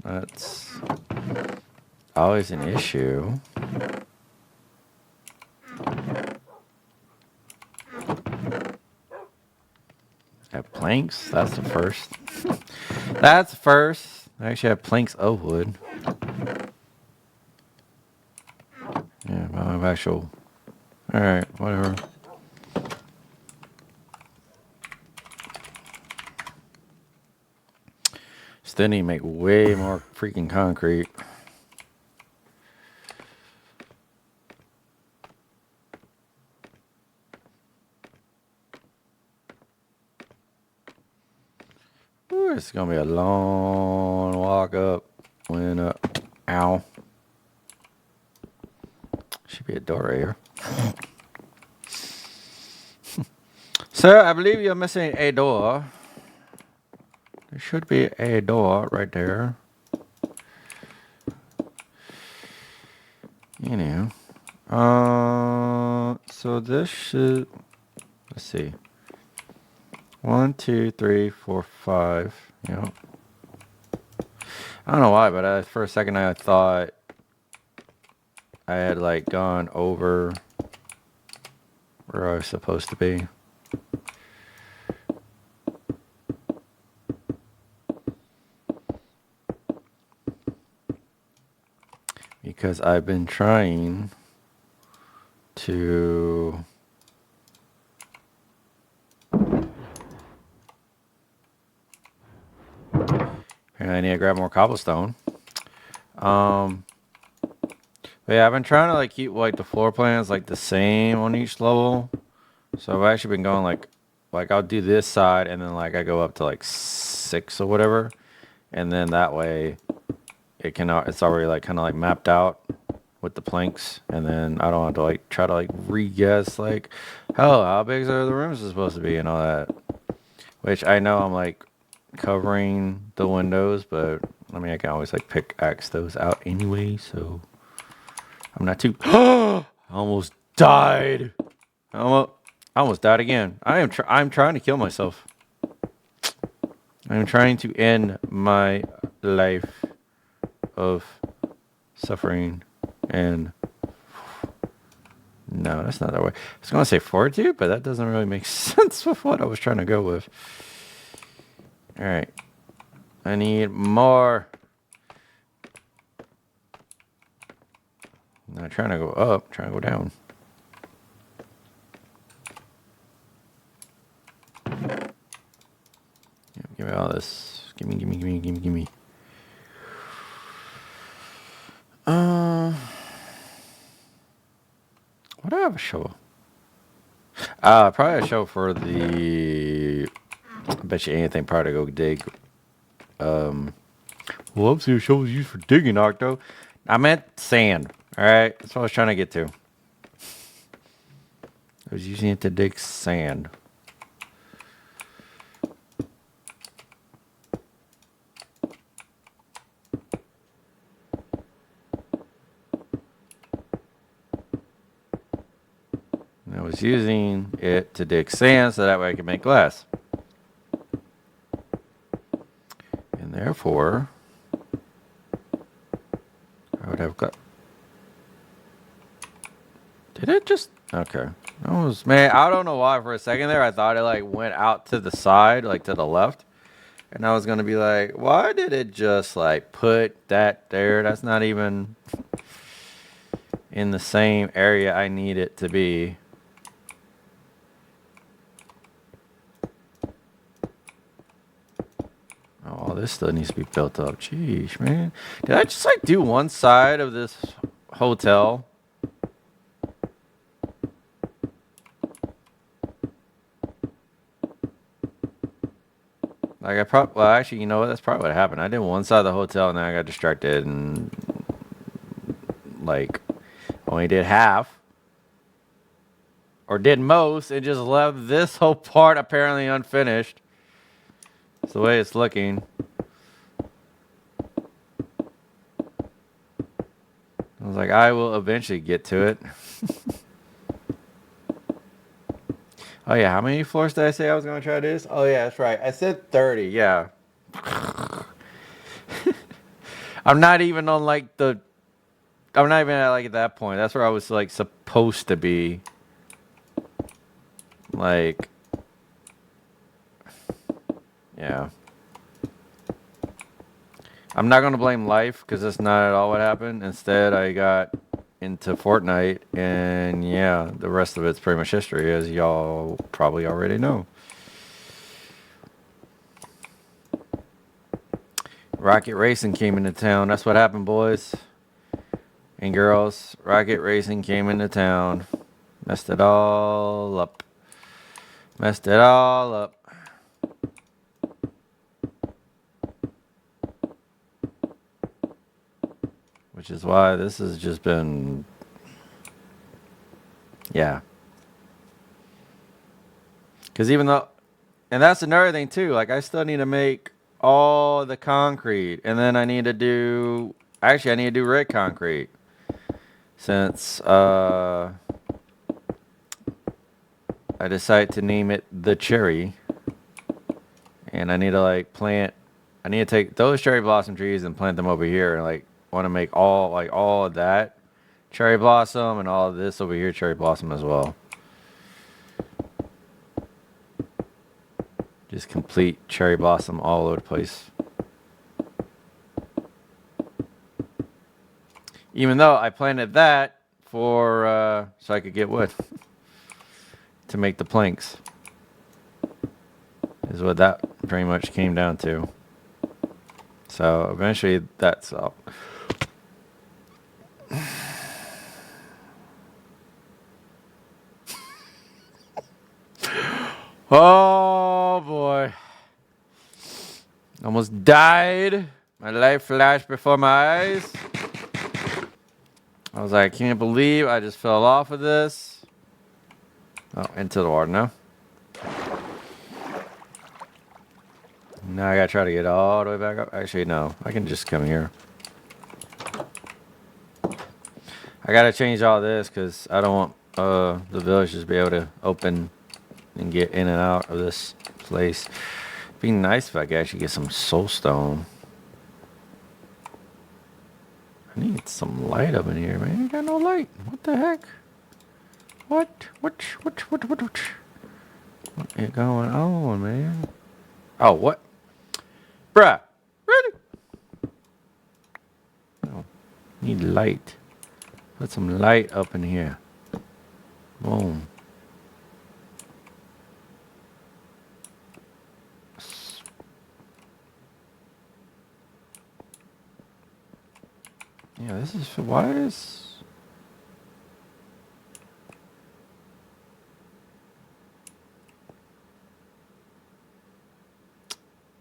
That's always an issue. Have planks. That's the first. That's the first. I actually have planks of wood. Yeah, I have actual. All right, whatever. Still need to make way more freaking concrete. Ooh, it's gonna be a long walk up. When ow. Should be a door right here. Sir, I believe you're missing a door. There should be a door right there. Anyhow. So this should, let's see. 1, 2, 3, 4, 5. Yep. I don't know why, but for a second I thought I had like gone over where I was supposed to be. Because I've been trying to and I need to grab more cobblestone. But yeah, I've been trying to like keep like the floor plans like the same on each level. So I've actually been going like I'll do this side and then like I go up to like 6 or whatever, and then that way it's already like kind of like mapped out with the planks, and then I don't have to like try to like re-guess like how big are the rooms supposed to be and all that. Which I know I'm like covering the windows, but I mean I can always like pickaxe those out anyway, so I'm not too. I almost died. I almost died again. I'm trying to kill myself. I'm trying to end my life of suffering and. No, that's not that way. I was going to say fortitude, but that doesn't really make sense with what I was trying to go with. All right. I need more. I'm not trying to go up, I'm trying to go down. Yeah, give me all this. Gimme. What do I have a shovel? Probably a shovel for the. I bet you anything. Probably to go dig. Well, obviously a shovel's used for digging, Octo. I meant sand. All right, that's what I was trying to get to. I was using it to dig sand. I was using it to dig sand so that way I could make glass. And therefore, I would have got. Did it just? Okay. Man, I don't know why for a second there I thought it like went out to the side, like to the left. And I was going to be like, why did it just like put that there? That's not even in the same area I need it to be. Oh, this still needs to be built up. Jeez, man. Did I just like do one side of this hotel? Like well, actually, you know what? That's probably what happened. I did one side of the hotel and then I got distracted and like only did half. Or did most and just left this whole part apparently unfinished. That's the way it's looking. I was like, I will eventually get to it. Oh yeah, how many floors did I say I was gonna try this? Oh yeah, that's right. I said 30, yeah. I'm not even on like the. I'm not even at like at that point. That's where I was like supposed to be. Like, yeah. I'm not gonna blame life because that's not at all what happened. Instead, I got into Fortnite, and yeah, the rest of it's pretty much history, as y'all probably already know. Rocket Racing came into town. That's what happened, boys and girls. Rocket Racing came into town. Messed it all up. Messed it all up. Which is why this has just been. Yeah. Because even though. And that's another thing, too. Like, I still need to make all the concrete. And then I need to do. Actually, I need to do red concrete. Since I decided to name it the cherry. And I need to, like, plant. I need to take those cherry blossom trees and plant them over here. And, like, want to make all of that cherry blossom and all of this over here cherry blossom as well. Just complete cherry blossom all over the place. Even though I planted that for so I could get wood to make the planks. Is what that pretty much came down to. So eventually that's up. Oh boy. Almost died. My life flashed before my eyes. I was like, I can't believe I just fell off of this. Oh, into the water now. Now I gotta try to get all the way back up. Actually, no. I can just come here. I gotta change all this because I don't want the villagers to be able to open and get in and out of this place. It'd be nice if I could actually get some soulstone. I need some light up in here, man. I got no light. What the heck? What is going on, man? Oh, what? Bruh. Really? Oh, need light. Put some light up in here. Boom. Yeah, this is why is.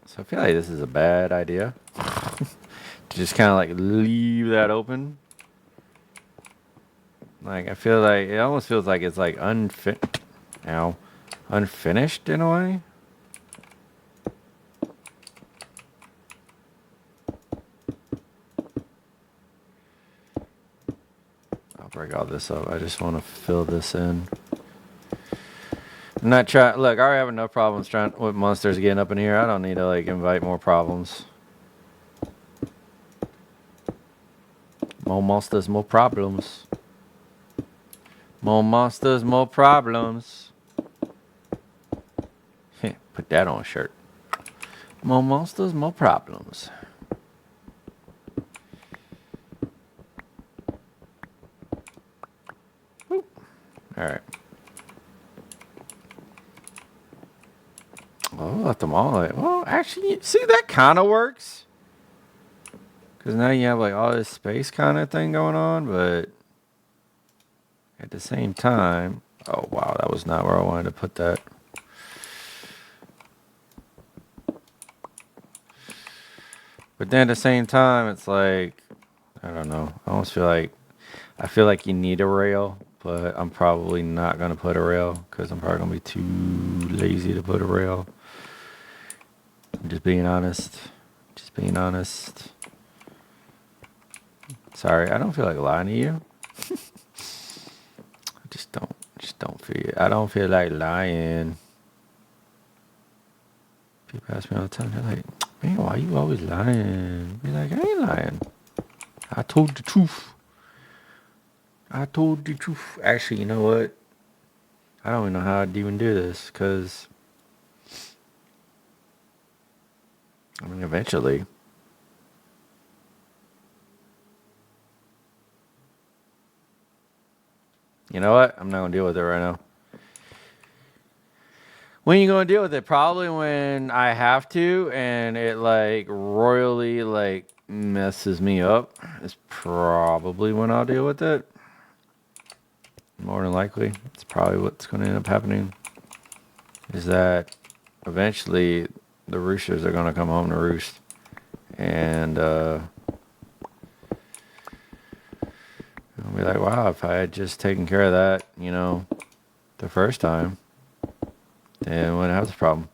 So I feel like this is a bad idea. To just kind of like leave that open. Like I feel like it almost feels like it's like unfinished in a way. I'll break all this up. I just want to fill this in. I'm not trying. Look, I already have enough problems trying with monsters getting up in here. I don't need to like invite more problems. More monsters, more problems. More monsters, more problems. Put that on a shirt. More monsters, more problems. Woo. All right. Well, left them all. Well, actually, see, that kind of works. Because now you have like all this space kind of thing going on, but at the same time, oh wow, that was not where I wanted to put that. But then at the same time, it's like, I don't know. I feel like you need a rail, but I'm probably not going to put a rail because I'm probably going to be too lazy to put a rail. I'm just being honest. Just being honest. Sorry, I don't feel like lying to you. I just don't feel, I don't feel like lying. People ask me all the time, they're like, Man, why you always lying? Be like, I ain't lying. I told the truth. I told the truth. Actually, you know what? I don't even know how I'd even do this, because, I mean, eventually. You know what? I'm not going to deal with it right now. When you going to deal with it? Probably when I have to, and it, like, royally, like, messes me up. Is probably when I'll deal with it. More than likely. It's probably what's going to end up happening. Is that eventually the roosters are going to come home to roost. And I'll be like, wow, if I had just taken care of that, you know, the first time, then I wouldn't have this problem.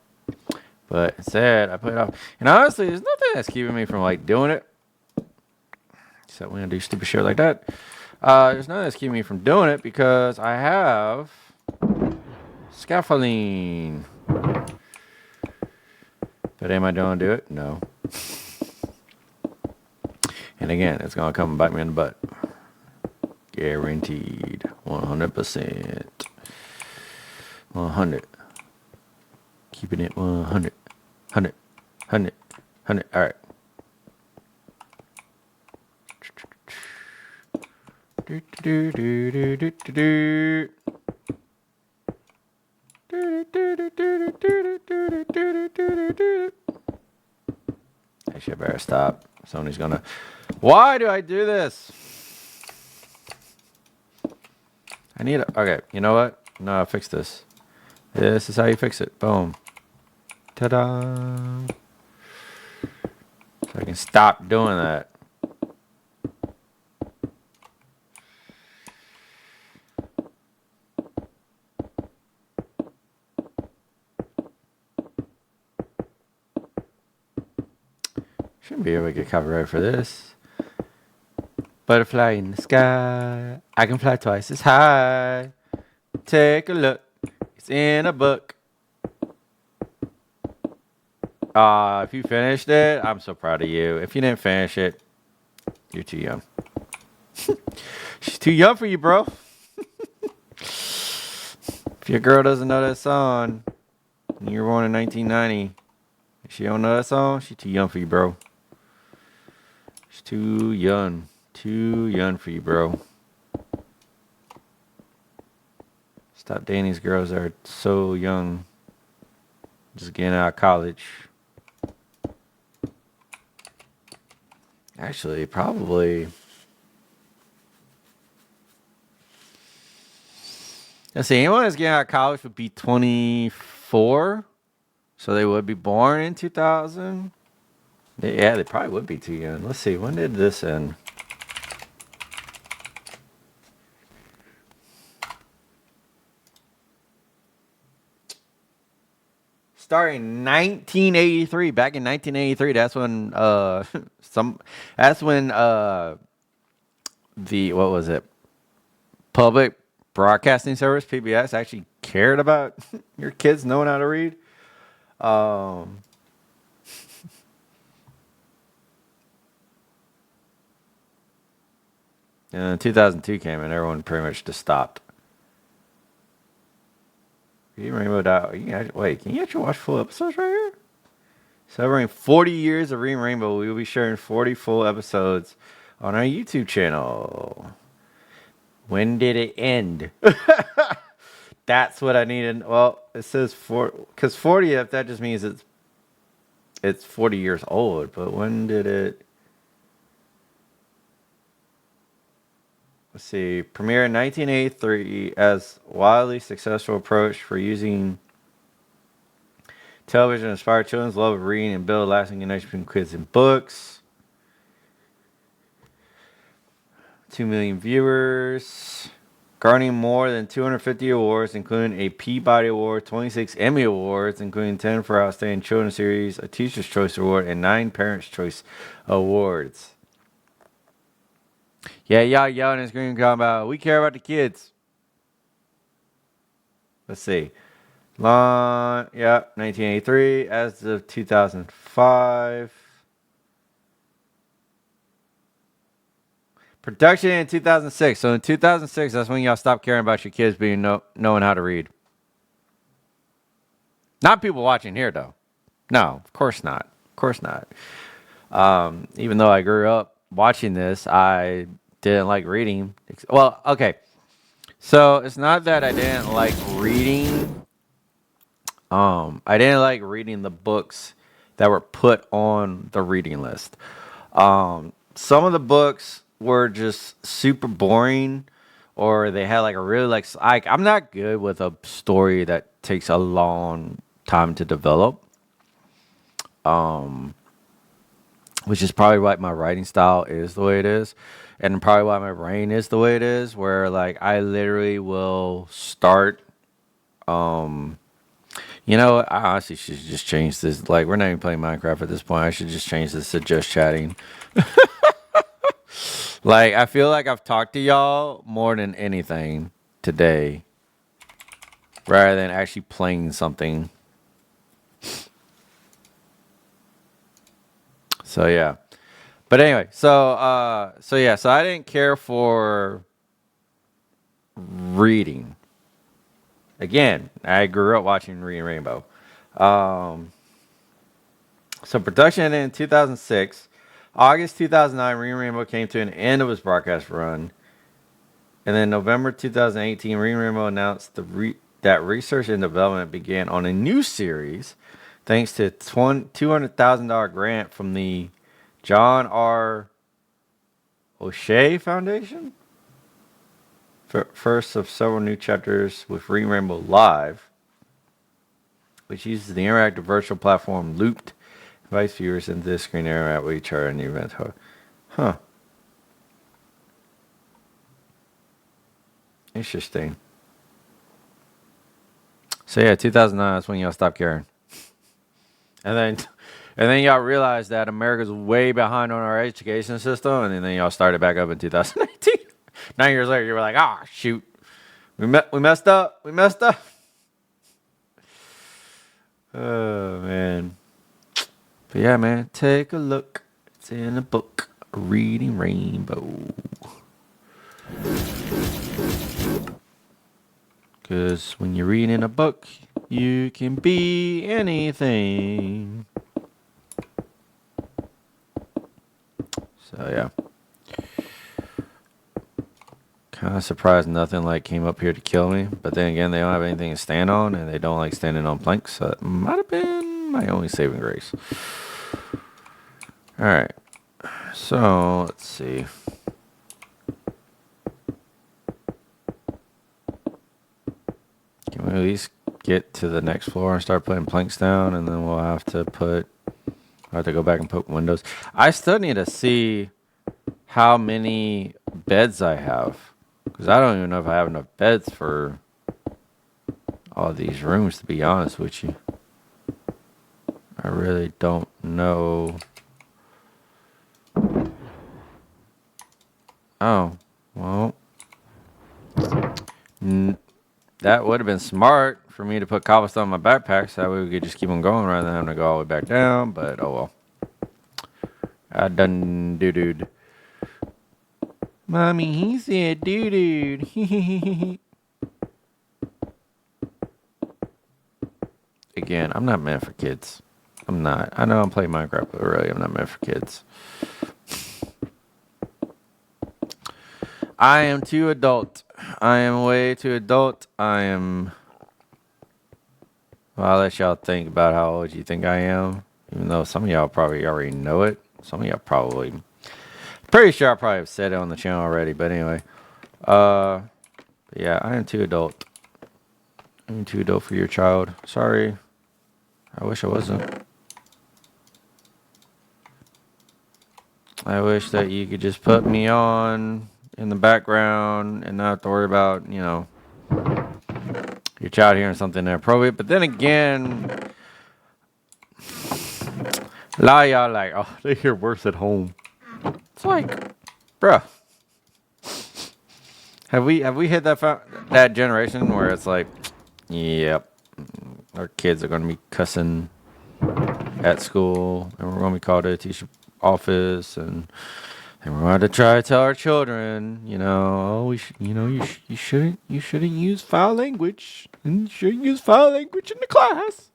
But instead, I put it off. And honestly, there's nothing that's keeping me from, like, doing it. Except when I do stupid shit like that. There's nothing that's keeping me from doing it because I have scaffolding. But am I going to do it? No. And again, it's going to come and bite me in the butt. Guaranteed. 100%. 100. Keeping it 100. 100. 100. 100. All right. Actually, I better stop. Sony's gonna. Why do I do this? I need a. Okay, you know what? No, I'll fix this. This is how you fix it. Boom. Ta-da. So I can stop doing that. Shouldn't be able to get copyright for this. Butterfly in the sky. I can fly twice as high. Take a look. It's in a book. If you finished it, I'm so proud of you. If you didn't finish it, you're too young. She's too young for you, bro. If your girl doesn't know that song, and you were born in 1990, if she don't know that song, she's too young for you, bro. She's too young. Too young for you, bro. Stop dating these girls that are so young. Just getting out of college. Actually, probably. Let's see, anyone that's getting out of college would be 24. So they would be born in 2000. Yeah, they probably would be too young. Let's see, when did this end? Starting 1983. Back in 1983, that's when that's when the what was it? Public Broadcasting Service, PBS, actually cared about your kids knowing how to read. And 2002 came and everyone pretty much just stopped. Wait, can you actually watch full episodes right here? Celebrating 40 years of Reading Rainbow, we will be sharing 40 full episodes on our YouTube channel. When did it end? That's what I needed. Well, it says because 40th, that just means it's 40 years old. But when did it? Let's see. Premiere in 1983 as wildly successful approach for using television to inspire children's love of reading and build lasting connection between kids and books. 2 million viewers. Garnering more than 250 awards, including a Peabody Award, 26 Emmy Awards, including 10 for Outstanding Children's Series, a Teacher's Choice Award, and 9 Parents' Choice Awards. Yeah, y'all yelling and screaming about, we care about the kids. Let's see. Yeah, 1983 as of 2005. Production in 2006. So in 2006, that's when y'all stopped caring about your kids knowing how to read. Not people watching here, though. No, of course not. Of course not. Even though I grew up watching this, I didn't like reading. Well, okay. So it's not that I didn't like reading. I didn't like reading the books that were put on the reading list. Some of the books were just super boring, or they had like a really like I'm not good with a story that takes a long time to develop. Which is probably why my writing style is the way it is, and probably why my brain is the way it is. Where like I literally will start. You know, what? I honestly should just change this. Like we're not even playing Minecraft at this point. I should just change this to just chatting. Like I feel like I've talked to y'all more than anything today, rather than actually playing something. So yeah. But anyway, so I didn't care for reading. Again, I grew up watching Reading Rainbow. Um, so production in 2006, August 2009, Reading Rainbow came to an end of its broadcast run, and then November 2018, Reading Rainbow announced that research and development began on a new series, thanks to $200,000 grant from the John R. O'Shea Foundation. First of several new chapters with Reading Rainbow Live, which uses the interactive virtual platform Looped, invites viewers into the screen interact with each other in the event. Huh. Interesting. So yeah, 2009 is when y'all stopped caring. And then y'all realized that America's way behind on our education system, and then y'all started back up in 2018. 9 years later, you were like, ah, shoot. We messed up. We messed up. Oh, man. But yeah, man, take a look. It's in a book. Reading Rainbow. Because when you're reading a book, you can be anything. So yeah. Kind of surprised nothing like came up here to kill me. But then again, they don't have anything to stand on, and they don't like standing on planks. So it might have been my only saving grace. All right. So let's see. Can we at least get to the next floor and start putting planks down, and then we'll have to go back and put windows. I still need to see how many beds I have, because I don't even know if I have enough beds for all these rooms, to be honest with you. I really don't know. Oh, well. That would have been smart for me to put cobblestone in my backpack, so that way we could just keep on going rather than having to go all the way back down, but oh well. I done doo-dooed. Mommy, he said doo-dooed. Again, I'm not meant for kids. I'm not. I know I'm playing Minecraft, but really, I'm not meant for kids. I am too adult. I am way too adult. Well, I'll let y'all think about how old you think I am. Even though some of y'all probably already know it. Some of y'all probably... Pretty sure I probably have said it on the channel already. But anyway. Yeah, I am too adult. I'm too adult for your child. Sorry. I wish I wasn't. I wish that you could just put me on in the background and not have to worry about, your child hearing something inappropriate. But then again, a lot of y'all like, oh, they hear worse at home. It's like, bruh. Have we hit that generation where it's like, yep, our kids are going to be cussing at school, and we're going to be called to the teacher office, and we're going to try to tell our children, oh, you shouldn't use foul language, and you shouldn't use foul language in the class.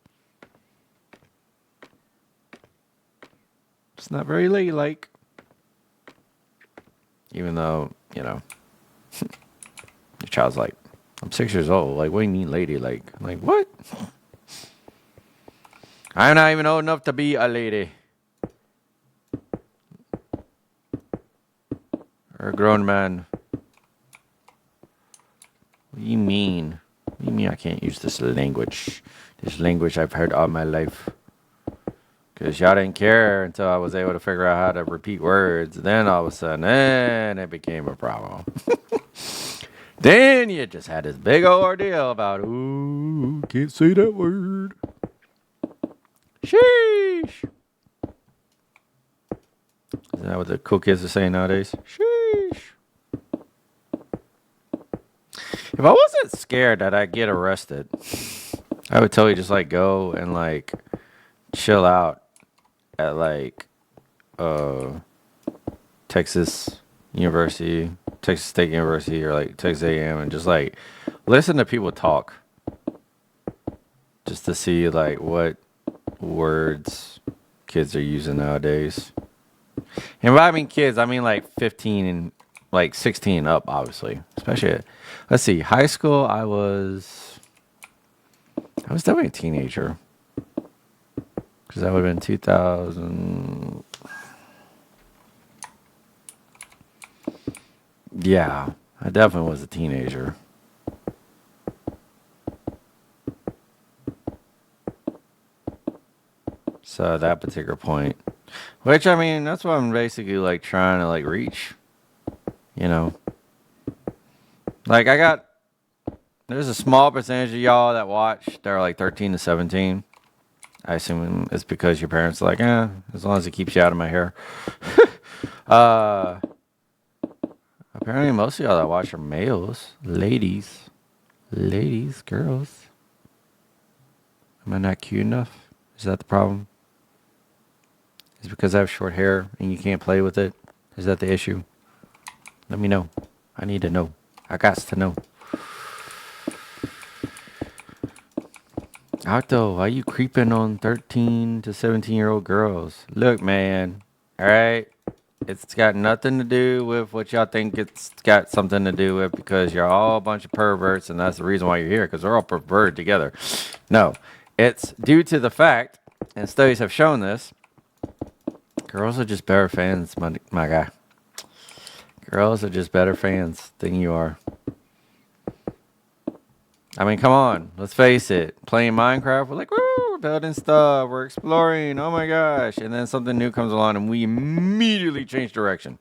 It's not very ladylike. Even though, your child's like, I'm 6 years old. Like, what do you mean ladylike? I'm like, what? I'm not even old enough to be a lady. Or a grown man. What do you mean? What do you mean I can't use this language? This language I've heard all my life. Because y'all didn't care until I was able to figure out how to repeat words. Then all of a sudden, it became a problem. Then you just had this big old ordeal about, ooh, can't say that word. Sheesh. Isn't that what the cool kids are saying nowadays? Sheesh. If I wasn't scared that I'd get arrested, I would totally just like go and like chill out at like Texas University, Texas State University, or like Texas A&M, and just like listen to people talk, just to see like what words kids are using nowadays. And by I mean kids, I mean like 15 and like 16 up, obviously. Especially, let's see, high school. I was definitely a teenager, because that would have been 2000. Yeah, I definitely was a teenager. So at that particular point, which I mean, that's what I'm basically like trying to like reach, Like there's a small percentage of y'all that watch that are like 13 to 17. I assume it's because your parents are like, as long as it keeps you out of my hair. Apparently most of y'all that watch are males, ladies, girls. Am I not cute enough? Is that the problem? Is it because I have short hair and you can't play with it? Is that the issue? Let me know. I need to know. I got to know. Octo, why you creeping on 13 to 17-year-old girls? Look, man. All right. It's got nothing to do with what y'all think it's got something to do with, because you're all a bunch of perverts, and that's the reason why you're here, because we're all perverted together. No. It's due to the fact, and studies have shown this, girls are just better fans, my guy. Girls are just better fans than you are. I mean, come on. Let's face it. Playing Minecraft, we're like, woo, we're building stuff. We're exploring. Oh, my gosh. And then something new comes along, and we immediately change direction.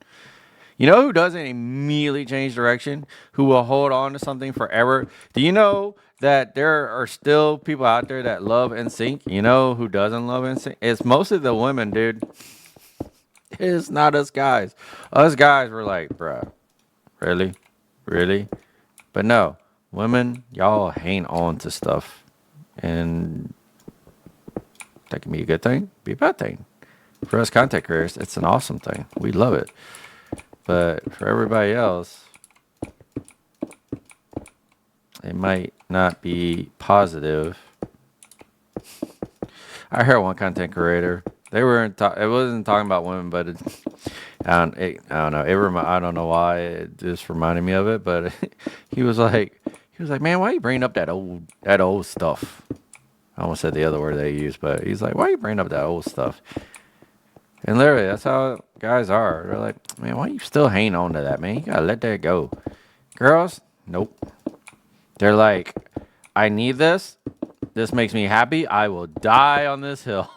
You know who doesn't immediately change direction? Who will hold on to something forever? Do you know that there are still people out there that love NSYNC? You know who doesn't love NSYNC? It's mostly the women, dude. It's not us guys. Us guys were like, bruh, really? Really? But no, women, y'all hang on to stuff. And that can be a good thing, be a bad thing. For us content creators, it's an awesome thing. We love it. But for everybody else, it might not be positive. I heard one content creator. They were it wasn't talking about women, but I don't know. I don't know why it just reminded me of it. But he was like, man, why are you bringing up that old stuff? I almost said the other word they used, but he's like, why are you bringing up that old stuff? And literally, that's how guys are. They're like, man, why are you still hanging on to that, man? You gotta let that go. Girls, nope. They're like, I need this. This makes me happy. I will die on this hill.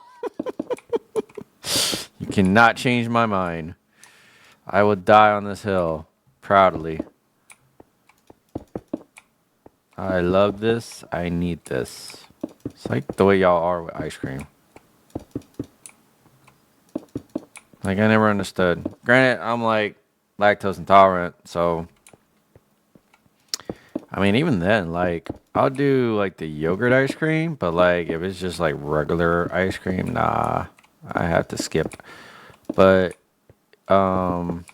You cannot change my mind. I will die on this hill proudly. I love this. I need this. It's like the way y'all are with ice cream. Like, I never understood. Granted, I'm like lactose intolerant, so I mean, even then, like, I'll do like the yogurt ice cream, but like if it's just like regular ice cream, nah, I have to skip. But um,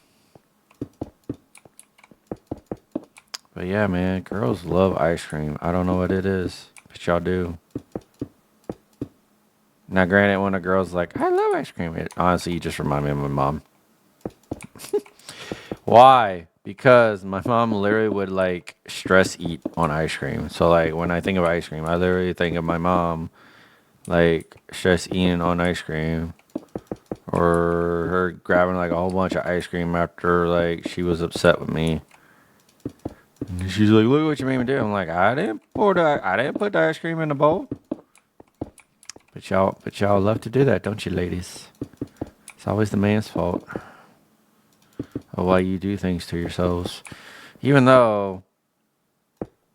but yeah, man, girls love ice cream. I don't know what it is, but y'all do. Now, granted, when a girl's like, "I love ice cream," it honestly you just remind me of my mom. Why? Because my mom literally would like stress eat on ice cream. So like when I think of ice cream, I literally think of my mom like stress eating on ice cream or her grabbing like a whole bunch of ice cream after like she was upset with me. And she's like, "Look what you made me do." I'm like, I didn't put the ice cream in the bowl." But y'all love to do that, don't you, ladies? It's always the man's fault of why you do things to yourselves. Even though,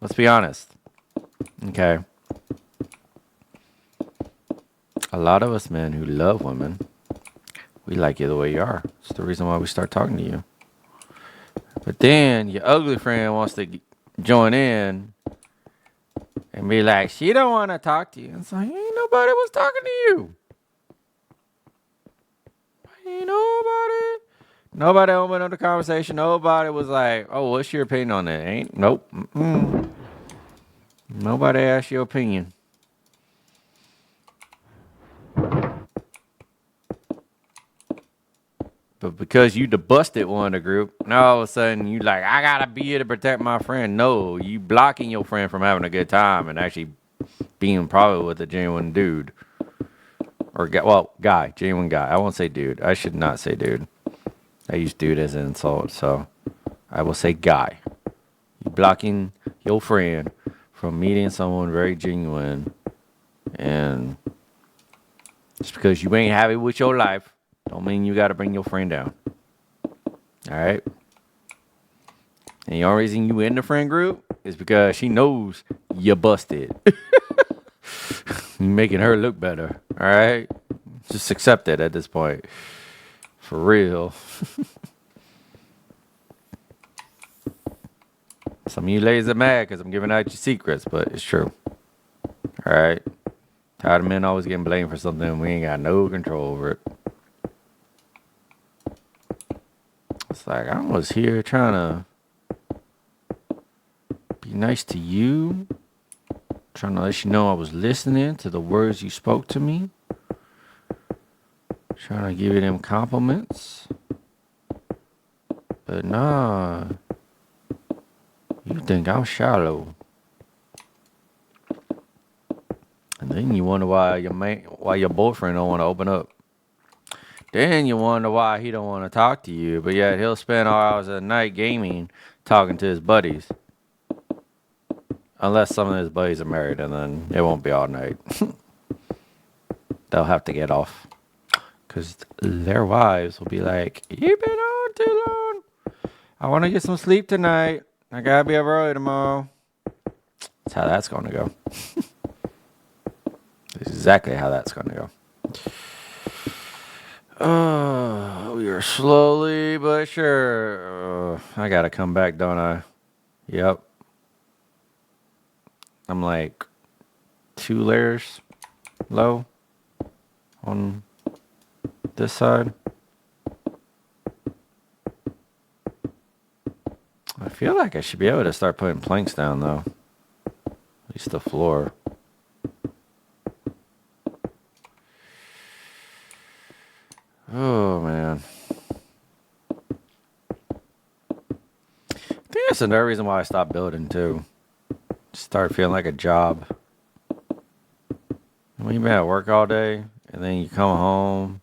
let's be honest, okay, a lot of us men who love women, we like you the way you are. It's the reason why we start talking to you. But then your ugly friend wants to join in and be like, she don't want to talk to you. It's like, ain't nobody was talking to you. Ain't nobody. Nobody opened up the conversation. Nobody was like, oh, what's your opinion on that? Ain't, nope. Mm-mm. Nobody asked your opinion. But because you busted one of the group, now all of a sudden you like, I gotta be here to protect my friend. No, you blocking your friend from having a good time and actually being probably with a genuine dude. Or, guy, genuine guy. I won't say dude. I should not say dude. I use dude as an insult, so I will say guy. You blocking your friend from meeting someone very genuine, and just because you ain't happy with your life, don't mean you gotta bring your friend down. Alright? And the only reason you in the friend group is because she knows you busted. You making her look better. Alright? Just accept it at this point. For real. Some of you ladies are mad because I'm giving out your secrets, but it's true. Alright? Tired of men always getting blamed for something we ain't got no control over it. It's like I was here trying to be nice to you, trying to let you know I was listening to the words you spoke to me, trying to give you them compliments. But nah, you think I'm shallow. And then you wonder why your boyfriend don't want to open up. Then you wonder why he don't want to talk to you, but yet he'll spend all hours of the night gaming, talking to his buddies. Unless some of his buddies are married, and then it won't be all night. They'll have to get off. Because their wives will be like, you've been on too long. I want to get some sleep tonight. I gotta be up early tomorrow. That's how that's going to go. Exactly how that's going to go. We are slowly but sure. I gotta come back, don't I? Yep. I'm like 2 layers low on this side. I feel like I should be able to start putting planks down though. At least the floor. Oh man. I think that's another reason why I stopped building too. Start feeling like a job. When you've been at work all day and then you come home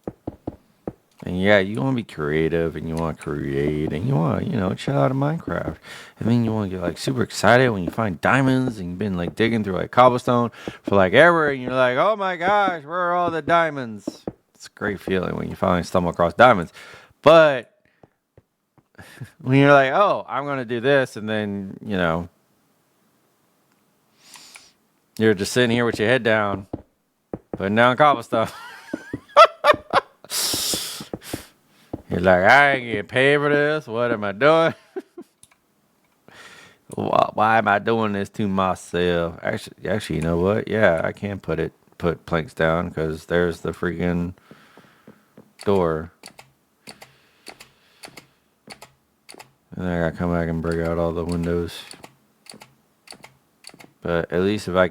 and yeah, you want to be creative and you want to create and you want to, chill out in Minecraft. And then you want to get like super excited when you find diamonds and you've been like digging through like cobblestone for like ever and you're like, oh my gosh, where are all the diamonds? It's a great feeling when you finally stumble across diamonds. But when you're like, oh, I'm going to do this and then, you're just sitting here with your head down, putting down cobblestone. You're like, I ain't getting paid for this. What am I doing? Why am I doing this to myself? Actually, you know what? Yeah, I can put planks down because there's the freaking door. And then I gotta come back and break out all the windows. But at least if I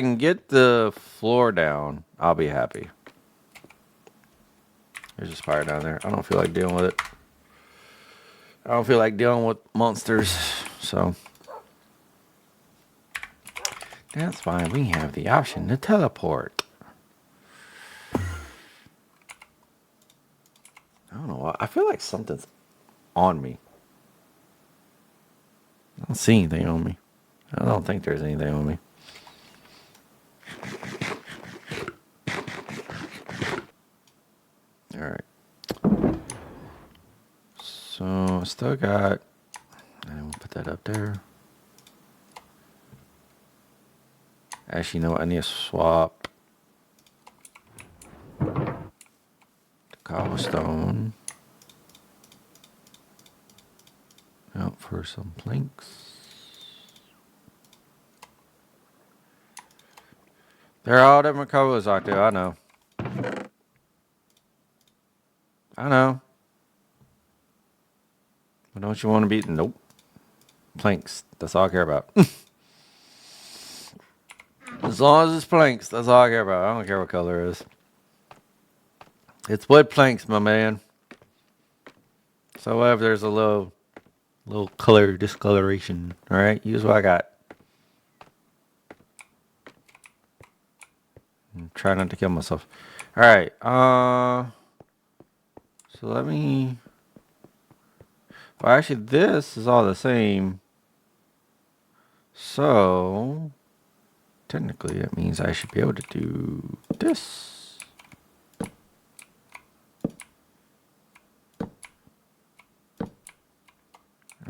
can get the floor down, I'll be happy. There's a spider down there. I don't feel like dealing with it. I don't feel like dealing with monsters, so that's fine. We have the option to teleport. I don't know why. I feel like something's on me. I don't see anything on me. I don't think there's anything on me. Alright. So, I still got... And we'll put that up there. Actually, you know what? I need to swap the cobblestone out for some planks. They're all different colors out there, I know. I know. But don't you want to be... Nope. Planks. That's all I care about. As long as it's planks, that's all I care about. I don't care what color it is. It's wood planks, my man. So what if there's a little color discoloration? Alright, use what I got. Try not to kill myself. Alright, so let me... Well, actually, this is all the same. So, technically, that means I should be able to do this.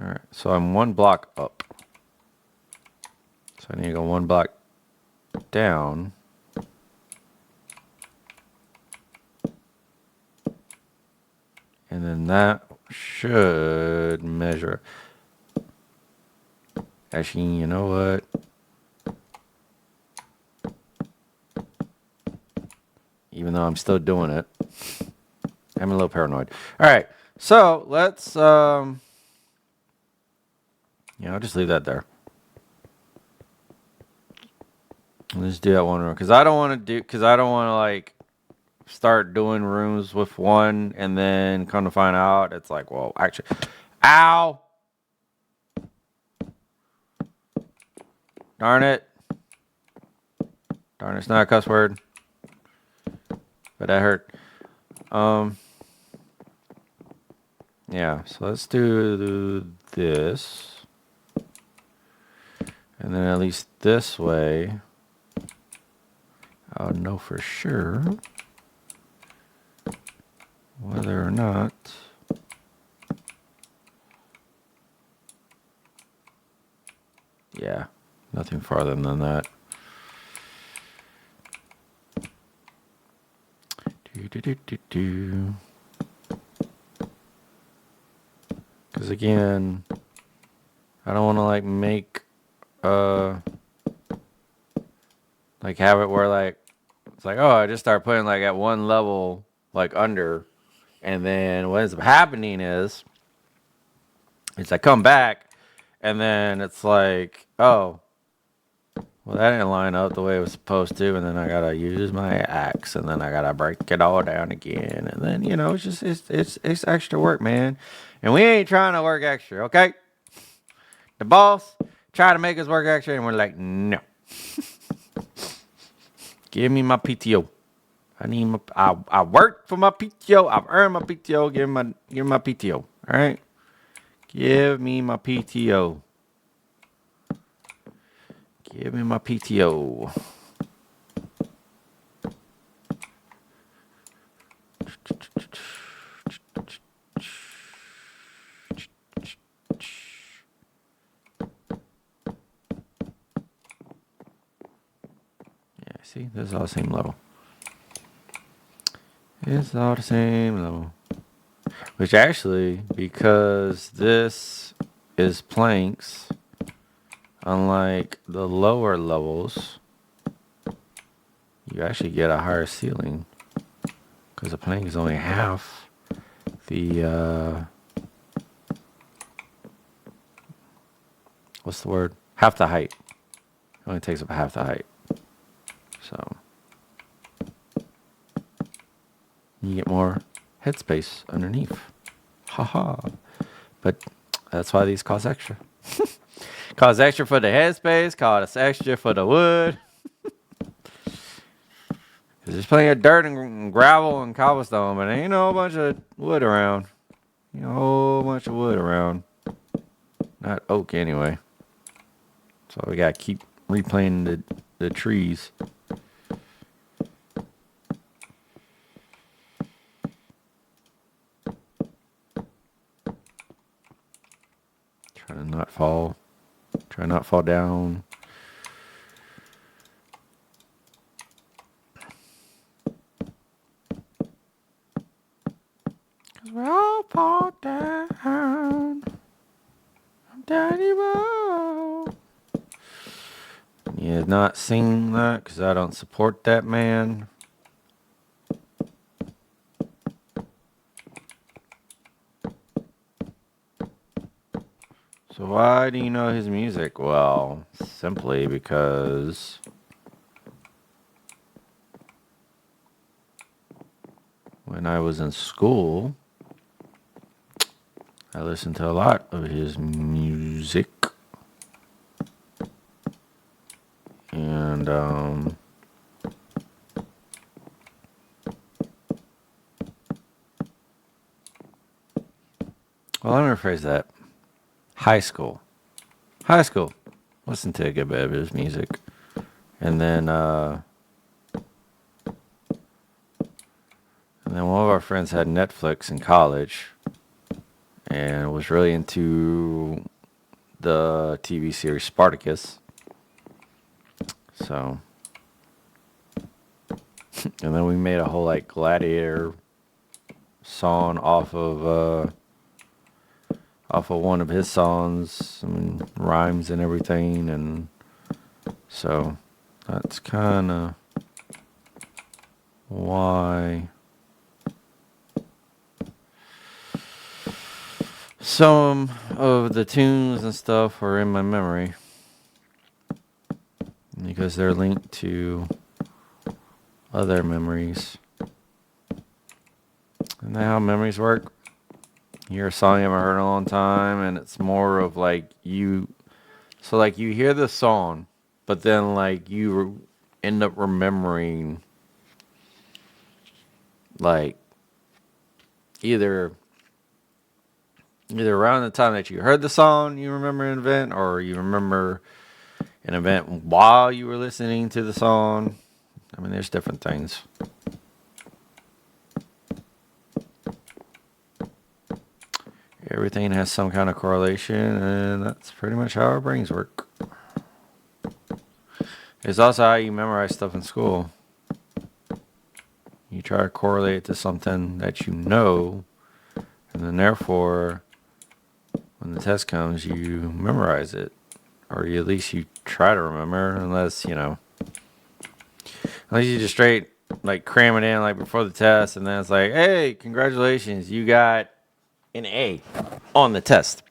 Alright, so I'm one block up. So I need to go one block down. And then that should measure. Actually, you know what? Even though I'm still doing it, I'm a little paranoid. All right, so let's I'll just leave that there. Let's do that one room because I don't want to like start doing rooms with one and then come to find out it's like, well, actually, ow, darn it, it's not a cuss word, but that hurt. Yeah, so let's do this. And then at least this way, I'll know for sure whether or not yeah, nothing farther than that. Because again, I don't want to like make like have it where like it's like, oh, I just start putting like at one level like under, and then what ends up happening is I come back and then it's like, oh, well, that didn't line up the way it was supposed to, and then I gotta use my axe, and then I gotta break it all down again, and then it's just it's extra work, man, and we ain't trying to work extra, okay? The boss tried to make us work extra, and we're like, no. Give me my PTO. I need my. I worked for my PTO. I've earned my PTO. Give me my PTO. All right. Give me my PTO. Give me my PTO. Yeah, see, this is all the same level. It's all the same level. Which actually, because this is planks, unlike the lower levels, you actually get a higher ceiling because the plank is only half the what's the word? Half the height. It only takes up half the height. So you get more headspace underneath. Haha. But that's why these cost extra. Cost extra for the headspace, cost extra for the wood. Cause there's plenty of dirt and gravel and cobblestone, but ain't no bunch of wood around. Ain't a whole bunch of wood around. Not oak anyway. So we gotta keep replanting the trees. Try to not fall. Try not fall down. Cause we all fall down. I'm Daddy Bo. Yeah, not sing that because I don't support that man. So why do you know his music? Well, simply because when I was in school, I listened to a lot of his music. And well, let me rephrase that. High school. Listen to a good bit of his music. And then one of our friends had Netflix in college and was really into the TV series Spartacus. So, and then we made a whole like Gladiator song off of one of his songs, I mean, rhymes and everything, and so that's kind of why some of the tunes and stuff are in my memory, because they're linked to other memories. Isn't that how memories work? You hear a song you haven't heard in a long time, and it's more of like you. So like you hear the song, but then like you end up remembering like either around the time that you heard the song, you remember an event, or you remember an event while you were listening to the song. I mean, there's different things. Everything has some kind of correlation, and that's pretty much how our brains work. It's also how you memorize stuff in school. You try to correlate it to something that you know, and then therefore, when the test comes, you memorize it. Or at least you try to remember, unless you just straight like cram it in like before the test, and then it's like, hey, congratulations, you got an A on the test.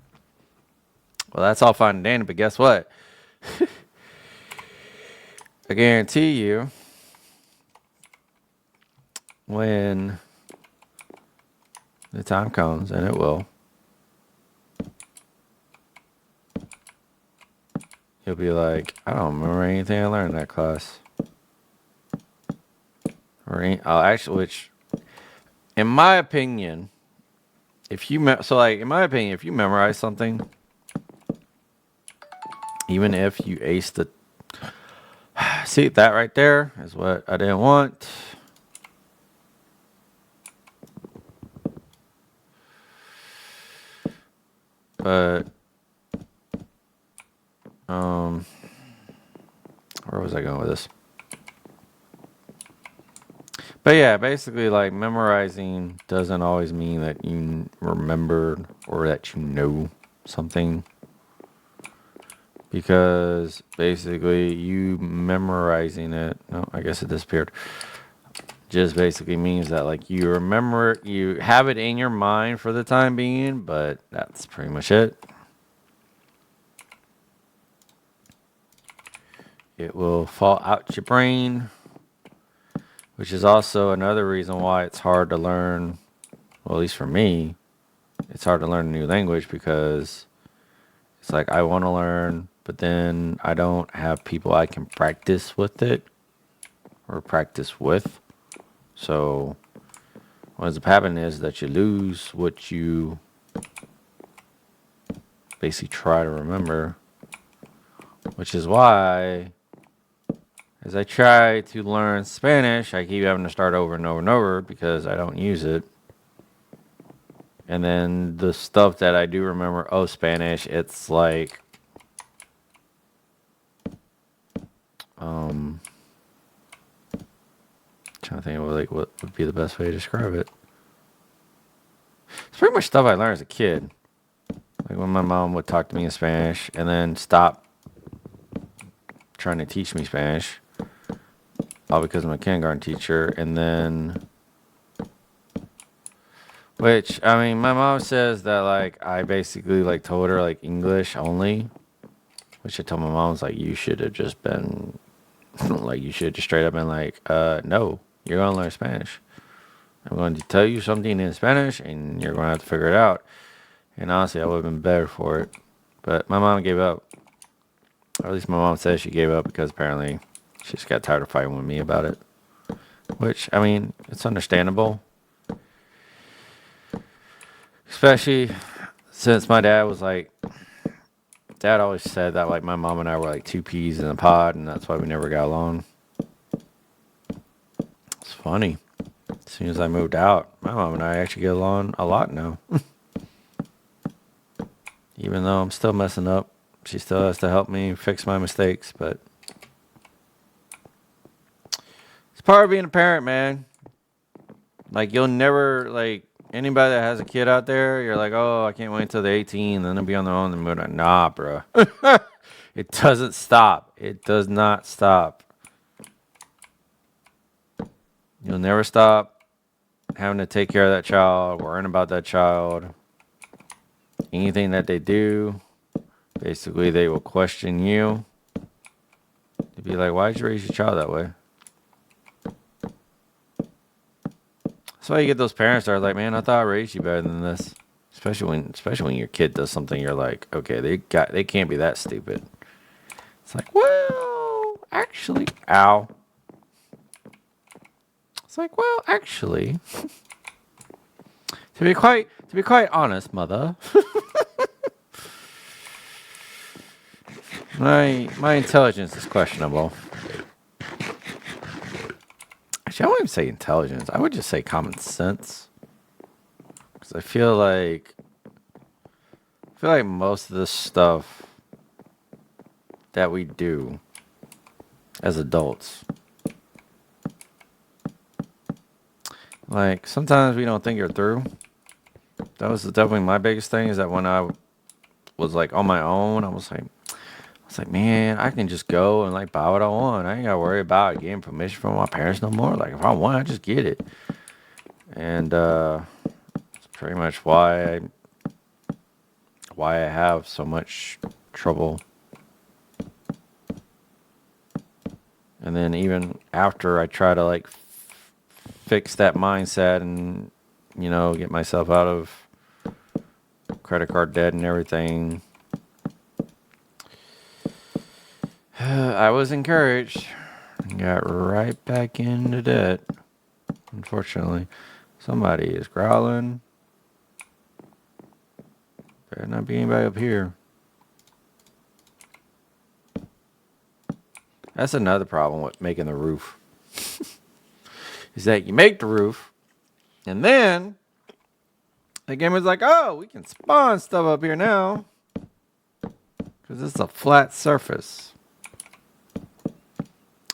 Well, that's all fine and dandy, but guess what? I guarantee you, when the time comes, and it will, you'll be like, I don't remember anything I learned in that class. Which, in my opinion, if you memorize something, even if you ace the, see that right there is what I didn't want. But where was I going with this? But yeah, basically, like, memorizing doesn't always mean that you remembered or that you know something. because basically you memorizing it. No, I guess it disappeared. Just basically means that like you remember, you have it in your mind for the time being, but that's pretty much it. It will fall out your brain, which is also another reason why it's hard to learn. Well, at least for me, it's hard to learn a new language because it's like I want to learn, but then I don't have people I can practice with it or practice with. So what ends up happening is that you lose what you basically try to remember, which is why as I try to learn Spanish, I keep having to start over and over and over because I don't use it. And then the stuff that I do remember, Spanish, it's like, trying to think of like what would be the best way to describe it. It's pretty much stuff I learned as a kid. Like when my mom would talk to me in Spanish and then stop trying to teach me Spanish, all because I'm a kindergarten teacher, and then, which I mean, my mom says that like I basically like told her like English only, which I told my mom was like, you should have just been like, you should have just straight up been like, no, you're gonna learn Spanish. I'm going to tell you something in Spanish, and you're gonna have to figure it out. And honestly, I would have been better for it, but my mom gave up. Or at least my mom says she gave up because apparently she just got tired of fighting with me about it. Which, I mean, it's understandable. Especially since my dad was like, Dad always said that like my mom and I were like two peas in a pod, and that's why we never got along. It's funny. As soon as I moved out, my mom and I actually get along a lot now. Even though I'm still messing up, she still has to help me fix my mistakes, but it's part of being a parent, man. Like, you'll never, like, anybody that has a kid out there, you're like, oh, I can't wait until they're 18, then they'll be on their own and move on. Nah, bro. It doesn't stop. It does not stop. You'll never stop having to take care of that child, worrying about that child. Anything that they do, basically, they will question you. They'd be like, why did you raise your child that way? That's why you get those parents that are like, man, I thought I raised you better than this. Especially when your kid does something, you're like, okay, they can't be that stupid. It's like, well, actually, ow. It's like, well, actually, to be quite honest, mother, my intelligence is questionable. Actually, I won't even say intelligence. I would just say common sense. Because I feel like most of the stuff that we do as adults, like sometimes we don't think it through. That was definitely my biggest thing, is that when I was like on my own, I was like, man, I can just go and like buy what I want. I ain't gotta worry about getting permission from my parents no more. Like if I want, I just get it. And it's pretty much why I have so much trouble. And then even after I try to like fix that mindset and get myself out of credit card debt and everything, I was encouraged. Got right back into debt. Unfortunately, somebody is growling. Better not be anybody up here. That's another problem with making the roof. Is that you make the roof, and then the game is like, oh, we can spawn stuff up here now because it's a flat surface.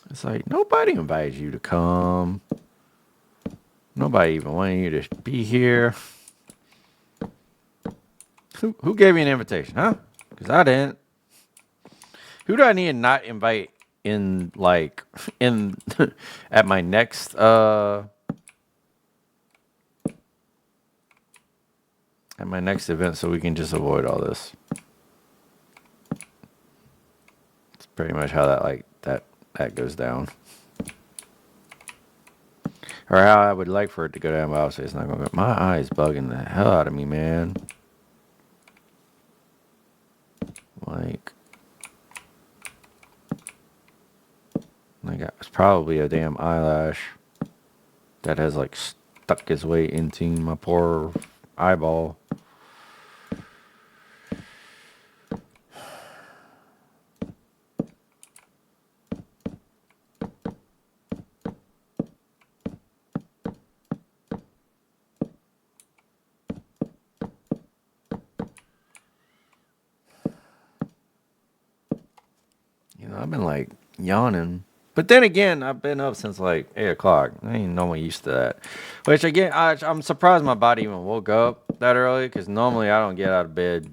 It's like nobody invited you to come. Nobody even wanted you to be here. Who gave you an invitation, huh? Because I didn't. Who do I need to not invite in like in at my next event so we can just avoid all this? It's pretty much how that goes down. Or how I would like for it to go down, but obviously it's not going to go. My eye is bugging the hell out of me, man. Like it's probably a damn eyelash that has like stuck his way into my poor eyeball. I've been like yawning. But then again, I've been up since like 8 o'clock. I ain't normally used to that. Which again, I'm surprised my body even woke up that early because normally I don't get out of bed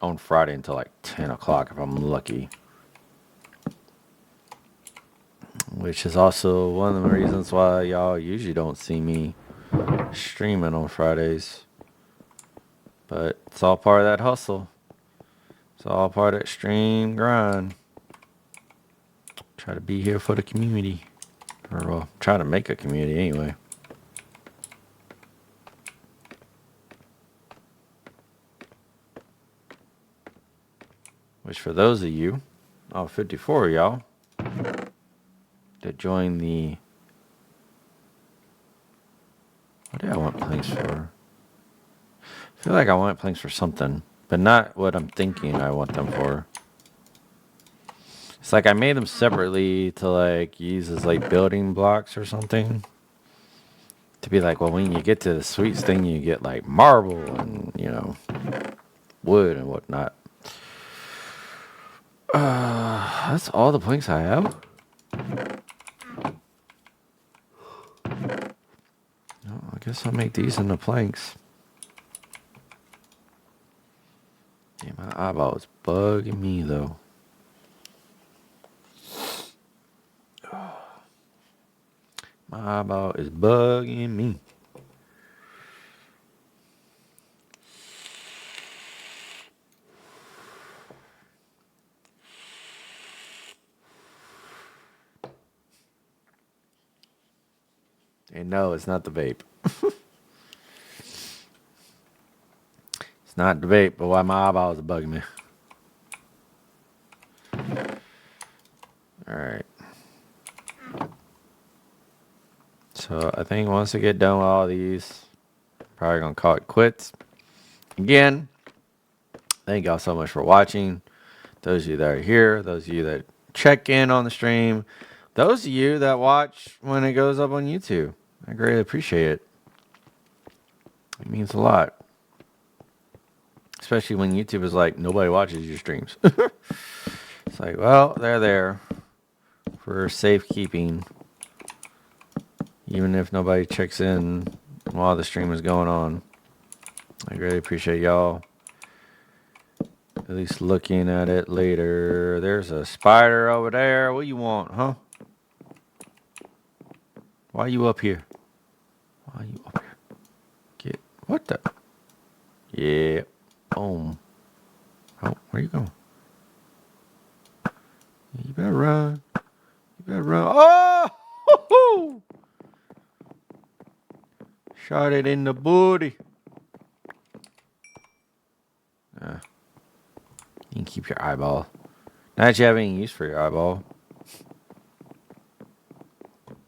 on Friday until like 10 o'clock if I'm lucky. Which is also one of the reasons why y'all usually don't see me streaming on Fridays. But it's all part of that hustle. It's all part of that stream grind. Try to be here for the community. Or, well, try to make a community anyway. Which for those of you, 54 of y'all, that joined the... What did I want planks for? I feel like I want planks for something, but not what I'm thinking I want them for. It's like I made them separately to like use as like building blocks or something. To be like, well, when you get to the sweets thing, you get like marble and, wood and whatnot. That's all the planks I have. Oh, I guess I'll make these into planks. Yeah, my eyeball is bugging me though. My eyeball is bugging me. And no, it's not the vape. It's not the vape, but why my eyeball is bugging me. Alright. So I think once I get done with all these, probably gonna call it quits. Again, thank y'all so much for watching. Those of you that are here, those of you that check in on the stream, those of you that watch when it goes up on YouTube. I greatly appreciate it. It means a lot. Especially when YouTube is like, nobody watches your streams. It's like, well, they're there for safekeeping. Even if nobody checks in while the stream is going on. I greatly appreciate y'all at least looking at it later. There's a spider over there. What you want, huh? Why you up here? Why you up here? Get, what the? Yeah. Boom. Oh, where you going? You better run. You better run. Oh! Hoo-hoo! Shot it in the booty. You can keep your eyeball. Not that you have any use for your eyeball.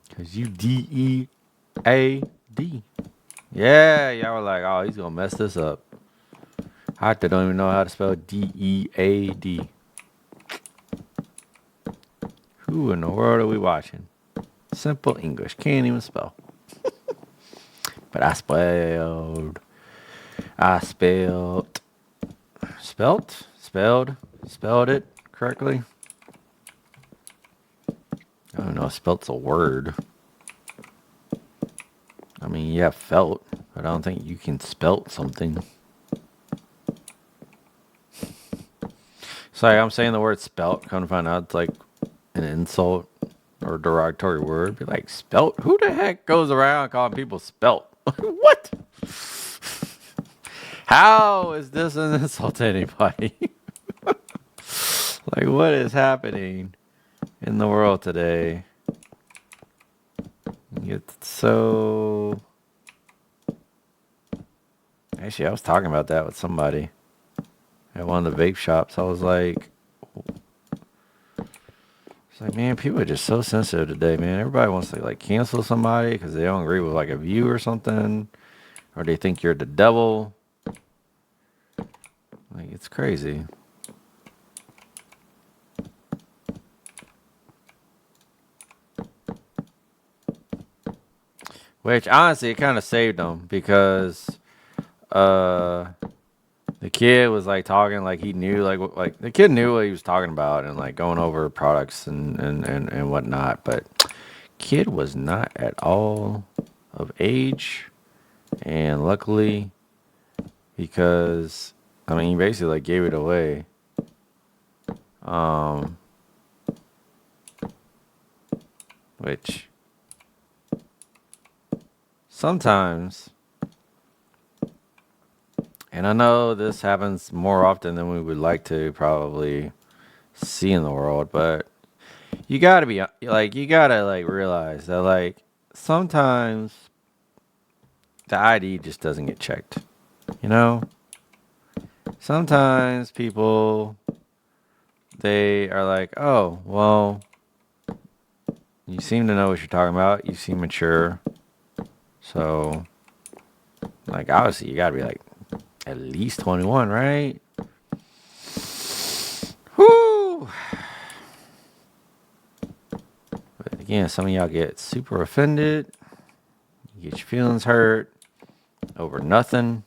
Because you D-E-A-D. Yeah, y'all were like, oh, he's going to mess this up. I don't even know how to spell D-E-A-D. Who in the world are we watching? Simple English. Can't even spell. But I spelled it correctly. I don't know if spelt's a word. I mean, yeah, felt, but I don't think you can spelt something. So like I'm saying the word spelt. Come to find out, it's like an insult or derogatory word. Be like, spelt? Who the heck goes around calling people spelt? What? How is this an insult to anybody? Like, what is happening in the world today? It's so. Actually, I was talking about that with somebody at one of the vape shops. I was like, it's like, man, people are just so sensitive today, man. Everybody wants to like cancel somebody because they don't agree with like a view or something, or they think you're the devil. Like, it's crazy. Which honestly, it kind of saved them because the kid was like talking like he knew like the kid knew what he was talking about and like going over products and whatnot, but kid was not at all of age, and luckily, because I mean he basically like gave it away. Which sometimes, and I know this happens more often than we would like to probably see in the world, but you gotta be like, you gotta like realize that like sometimes the ID just doesn't get checked. You know, sometimes people they are like, oh, well, you seem to know what you're talking about. You seem mature, so like obviously you gotta be like at least 21, right? Whoo! But again, some of y'all get super offended. You get your feelings hurt over nothing.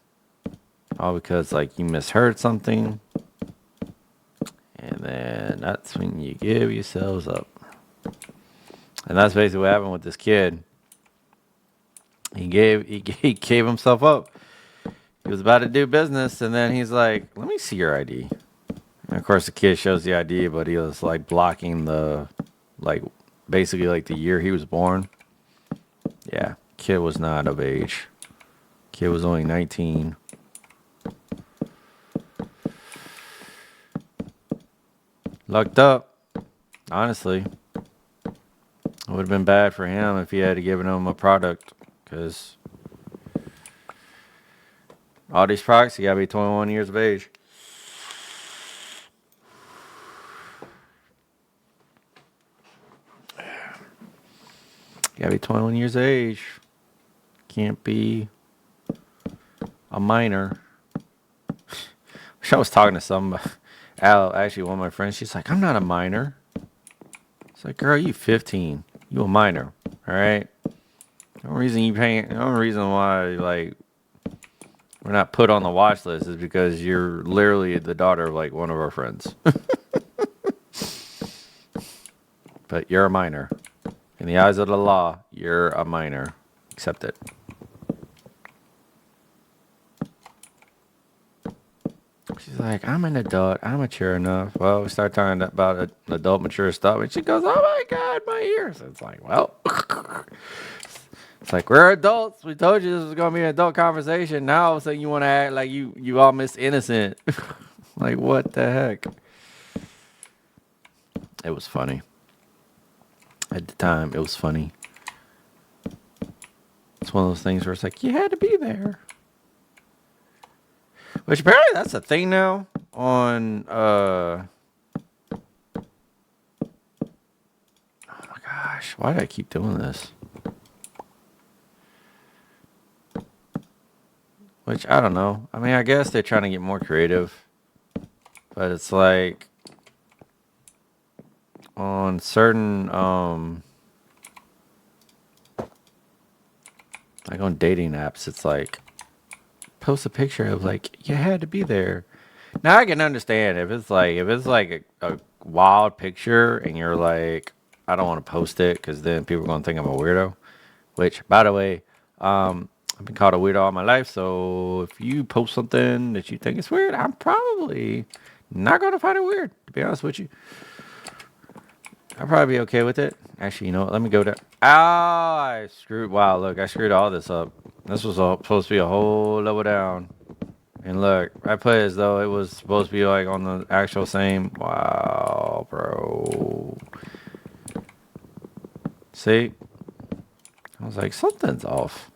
All because like you misheard something. And then that's when you give yourselves up. And that's basically what happened with this kid. He gave himself up. He was about to do business, and then he's like, "Let me see your ID." And of course, the kid shows the ID, but he was like blocking the, like, basically like the year he was born. Yeah, kid was not of age. Kid was only 19. Lucked up, honestly. It would have been bad for him if he had to give him a product, because all these products, you gotta be 21 years of age. You gotta be 21 years of age. Can't be a minor. I was talking to some Al, actually one of my friends. She's like, "I'm not a minor." It's like, "Girl, you 15. You a minor, all right? The only reason you paying, the only reason why like we're not put on the watch list is because you're literally the daughter of like one of our friends." But you're a minor. In the eyes of the law, you're a minor. Accept it. She's like, "I'm an adult. I'm mature enough." Well, we start talking about adult mature stuff, and she goes, "Oh my God, my ears." It's like, well, it's like, we're adults. We told you this was gonna be an adult conversation. Now all of a sudden you want to act like you all miss innocent. Like, what the heck? It was funny. At the time, it was funny. It's one of those things where it's like, you had to be there. Which apparently that's a thing now on oh my gosh, why do I keep doing this? Which I don't know. I mean, I guess they're trying to get more creative. But it's like on certain like on dating apps, it's like post a picture of like you had to be there. Now I can understand if it's like a wild picture and you're like, I don't want to post it because then people are gonna think I'm a weirdo. Which, by the way, I've been called a weirdo all my life. So if you post something that you think is weird, I'm probably Not going to find it weird, to be honest with you. I'll probably be okay with it. Actually, you know what? Let me go down. Ah, I screwed. Wow, look, I screwed all this up. This was supposed to be a whole level down. And look, I put it as though it was supposed to be like on the actual same. Wow, bro. See? I was like, something's off.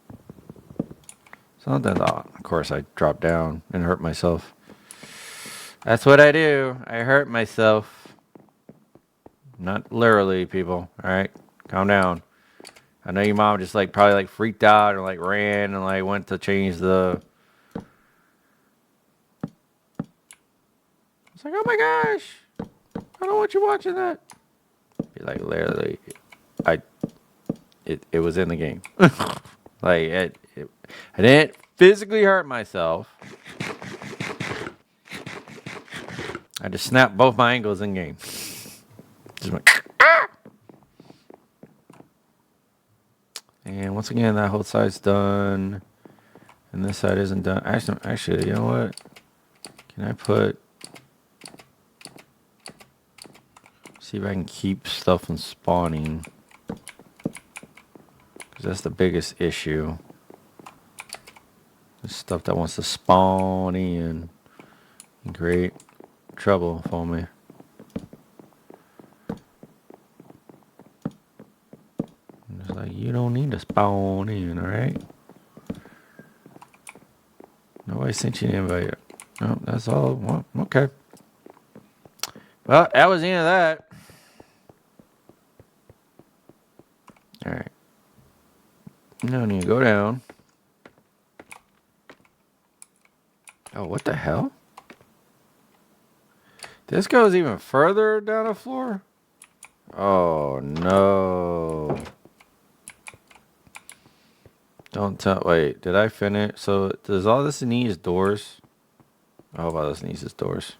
Something's off. Of course, I dropped down and hurt myself. That's what I do. I hurt myself. Not literally, people. All right? Calm down. I know your mom just like probably like freaked out or like ran and like went to change the. It's like, oh my gosh, I don't want you watching that. Be like, literally, it was in the game. Like I didn't physically hurt myself. I just snapped both my ankles in game. Just went, ah! And once again, that whole side's done, and this side isn't done. Actually, you know what? Can I put? See if I can keep stuff from spawning. Because that's the biggest issue. The stuff that wants to spawn in and create trouble for me. And it's like, you don't need to spawn in, alright? Nobody sent you an invite. No, that's all. Well, okay. Well, that was the end of that. Alright. Now I need to go down. Oh, what the hell? This goes even further down the floor? Oh, no. Don't tell. Wait, did I finish? So, does all this need is doors? I hope all this needs is doors.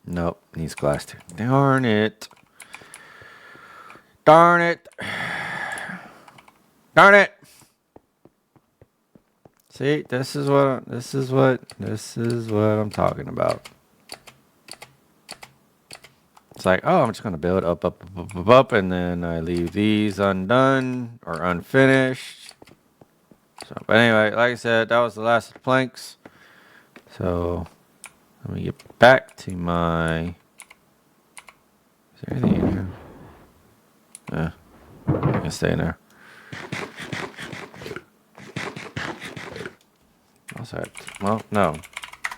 Nope, needs glass too. Darn it. Darn it. Darn it. See, this is what I'm talking about. It's like, oh, I'm just gonna build up, and then I leave these undone or unfinished. So, but anyway, like I said, that was the last of the planks. So let me get back to my. Is there anything in here? Yeah, I can stay in there. What's that? Well, no.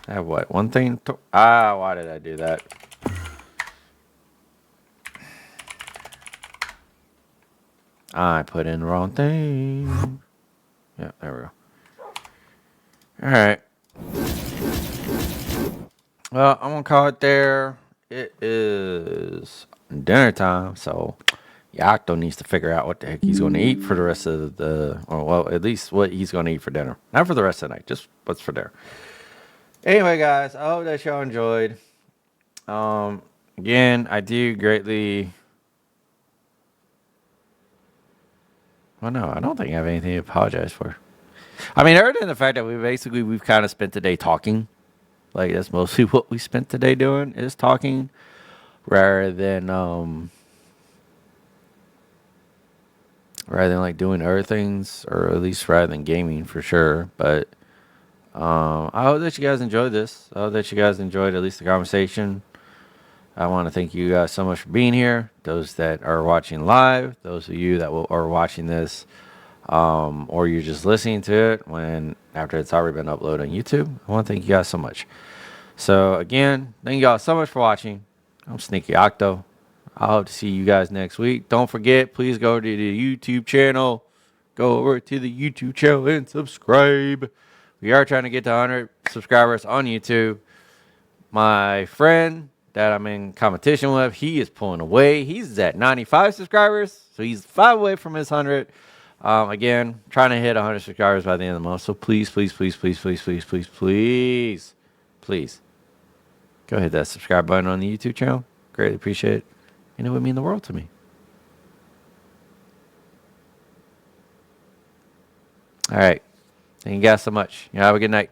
I have what? One thing? Why did I do that? I put in the wrong thing. Yeah, there we go. All right. Well, I'm going to call it there. It is dinner time, so Yakto needs to figure out what the heck he's going to eat for the rest of well, at least what he's going to eat for dinner. Not for the rest of the night, just what's for dinner. Anyway, guys, I hope that y'all enjoyed. Again, I do greatly. Well, no, I don't think I have anything to apologize for. I mean, other than the fact that we've kind of spent the day talking. Like, that's mostly what we spent the day doing, is talking, rather than like doing other things, or at least rather than gaming for sure. But I hope that you guys enjoyed this. I hope that you guys enjoyed at least the conversation. I want to thank you guys so much for being here. Those that are watching live, those of you that are watching this, or you're just listening to it after it's already been uploaded on YouTube. I want to thank you guys so much. So again, thank you all so much for watching. I'm Sneaky Octo. I hope to see you guys next week. Don't forget, please go to the YouTube channel. Go over to the YouTube channel and subscribe. We are trying to get to 100 subscribers on YouTube. My friend that I'm in competition with, he is pulling away. He's at 95 subscribers, so he's 5 away from his 100. Again, trying to hit 100 subscribers by the end of the month. So please, please, please, please, please, please, please, please, please, go hit that subscribe button on the YouTube channel. Greatly appreciate it, and it would mean the world to me. All right. Thank you guys so much. You have a good night.